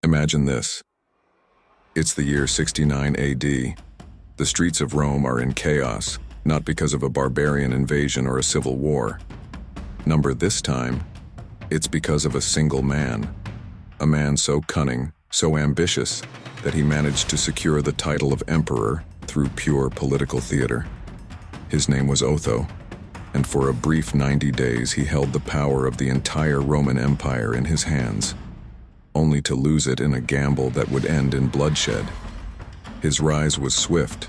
Imagine this. It's the year 69 AD. The streets of Rome are in chaos, not because of a barbarian invasion or a civil war. Number this time, it's because of a single man. A man so cunning, so ambitious, that he managed to secure the title of emperor through pure political theater. His name was Otho, and for a brief 90 days he held the power of the entire Roman Empire in his hands, only to lose it in a gamble that would end in bloodshed. His rise was swift,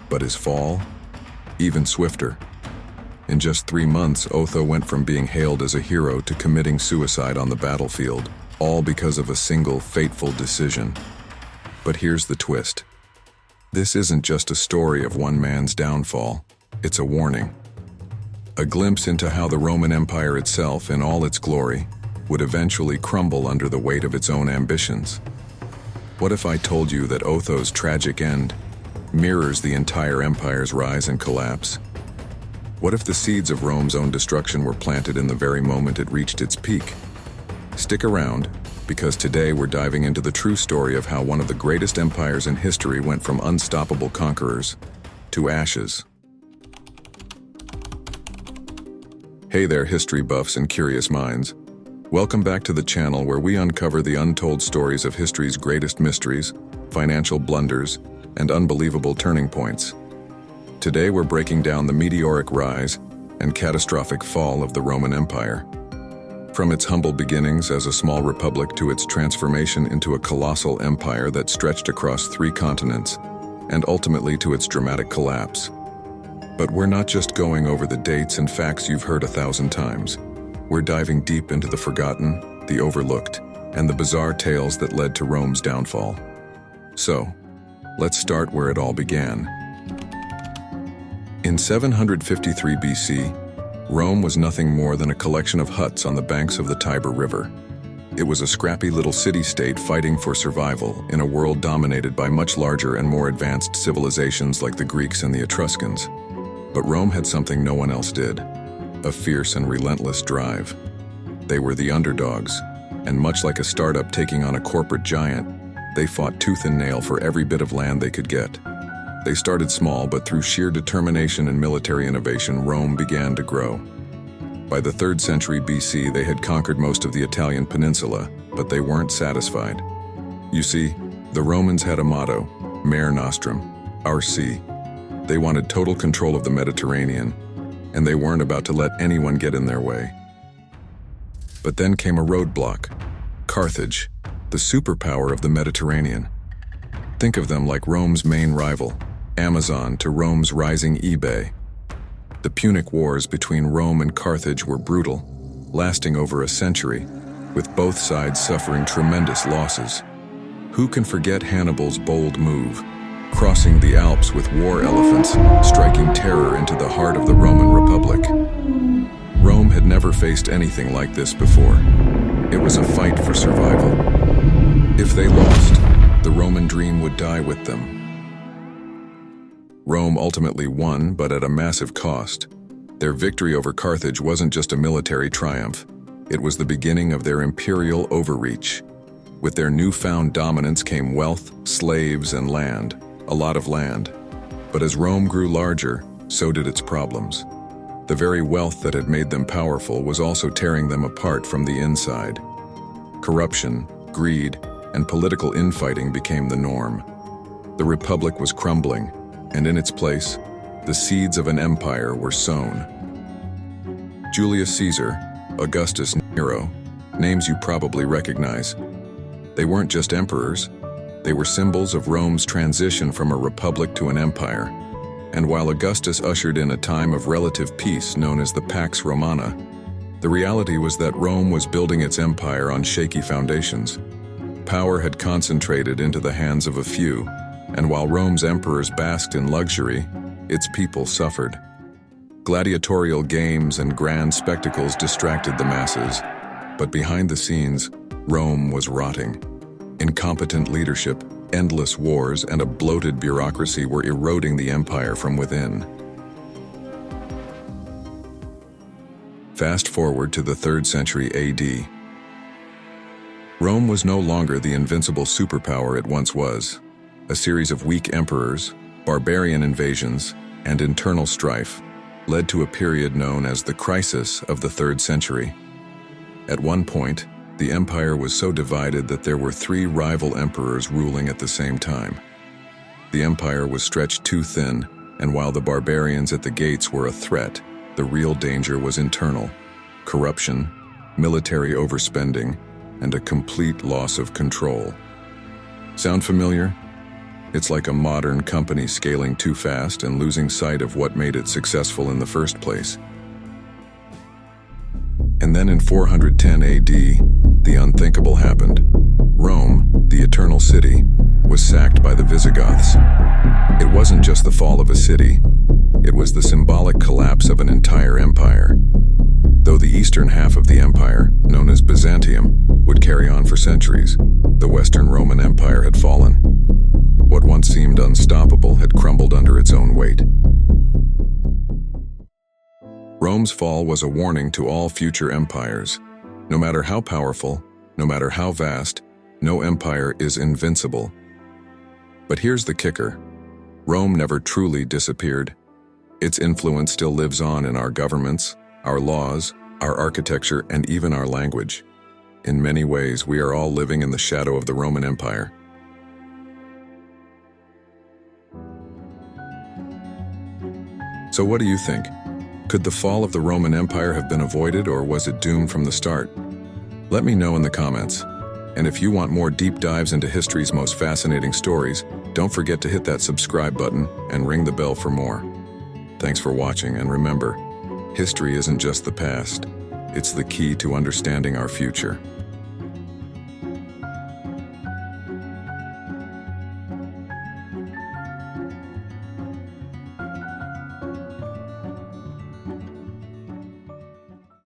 but his fall, even swifter. In just 3 months, Otho went from being hailed as a hero to committing suicide on the battlefield, all because of a single fateful decision. But here's the twist. This isn't just a story of one man's downfall, it's a warning. A glimpse into how the Roman Empire itself, in all its glory, would eventually crumble under the weight of its own ambitions. What if I told you that Otho's tragic end mirrors the entire empire's rise and collapse? What if the seeds of Rome's own destruction were planted in the very moment it reached its peak? Stick around, because today we're diving into the true story of how one of the greatest empires in history went from unstoppable conquerors to ashes. Hey there, history buffs and curious minds. Welcome back to the channel where we uncover the untold stories of history's greatest mysteries, financial blunders, and unbelievable turning points. Today we're breaking down the meteoric rise and catastrophic fall of the Roman Empire. From its humble beginnings as a small republic to its transformation into a colossal empire that stretched across 3 continents, and ultimately to its dramatic collapse. But we're not just going over the dates and facts you've heard 1,000 times. We're diving deep into the forgotten, the overlooked, and the bizarre tales that led to Rome's downfall. So, let's start where it all began. In 753 BC, Rome was nothing more than a collection of huts on the banks of the Tiber River. It was a scrappy little city-state fighting for survival in a world dominated by much larger and more advanced civilizations like the Greeks and the Etruscans. But Rome had something no one else did: a fierce and relentless drive. They were the underdogs, and much like a startup taking on a corporate giant, they fought tooth and nail for every bit of land they could get. They started small, but through sheer determination and military innovation, Rome began to grow. By the 3rd century BC, they had conquered most of the Italian peninsula, but they weren't satisfied. You see, the Romans had a motto: Mare Nostrum, our sea. They wanted total control of the Mediterranean, and they weren't about to let anyone get in their way. But then came a roadblock: Carthage, the superpower of the Mediterranean. Think of them like Rome's main rival, Amazon to Rome's rising eBay. The Punic Wars between Rome and Carthage were brutal, lasting over a century, with both sides suffering tremendous losses. Who can forget Hannibal's bold move, crossing the Alps with war elephants, striking terror into the heart of the Roman Republic? Rome had never faced anything like this before. It was a fight for survival. If they lost, the Roman dream would die with them. Rome ultimately won, but at a massive cost. Their victory over Carthage wasn't just a military triumph. It was the beginning of their imperial overreach. With their newfound dominance came wealth, slaves, and land. A lot of land. But as Rome grew larger, so did its problems. The very wealth that had made them powerful was also tearing them apart from the inside. Corruption, greed, and political infighting became the norm. The Republic was crumbling, and in its place, the seeds of an empire were sown. Julius Caesar, Augustus Nero, names you probably recognize. They weren't just emperors, they were symbols of Rome's transition from a republic to an empire. And while Augustus ushered in a time of relative peace known as the Pax Romana, the reality was that Rome was building its empire on shaky foundations. Power had concentrated into the hands of a few, and while Rome's emperors basked in luxury, its people suffered. Gladiatorial games and grand spectacles distracted the masses, but behind the scenes, Rome was rotting. Incompetent leadership, endless wars, and a bloated bureaucracy were eroding the empire from within. Fast forward to the 3rd century AD. Rome was no longer the invincible superpower it once was. A series of weak emperors, barbarian invasions, and internal strife led to a period known as the crisis of the 3rd century. At one point, the empire was so divided that there were 3 rival emperors ruling at the same time. The empire was stretched too thin, and while the barbarians at the gates were a threat, the real danger was internal: corruption, military overspending, and a complete loss of control. Sound familiar? It's like a modern company scaling too fast and losing sight of what made it successful in the first place. And then in 410 AD, the unthinkable happened. Rome, the Eternal City, was sacked by the Visigoths. It wasn't just the fall of a city, it was the symbolic collapse of an entire empire. Though the eastern half of the empire, known as Byzantium, would carry on for centuries, the Western Roman Empire had fallen. What once seemed unstoppable had crumbled under its own weight. Rome's fall was a warning to all future empires. No matter how powerful, no matter how vast, no empire is invincible. But here's the kicker: Rome never truly disappeared. Its influence still lives on in our governments, our laws, our architecture, and even our language. In many ways, we are all living in the shadow of the Roman Empire. So what do you think? Could the fall of the Roman Empire have been avoided, or was it doomed from the start? Let me know in the comments. And if you want more deep dives into history's most fascinating stories, don't forget to hit that subscribe button and ring the bell for more. Thanks for watching, and remember, history isn't just the past, it's the key to understanding our future.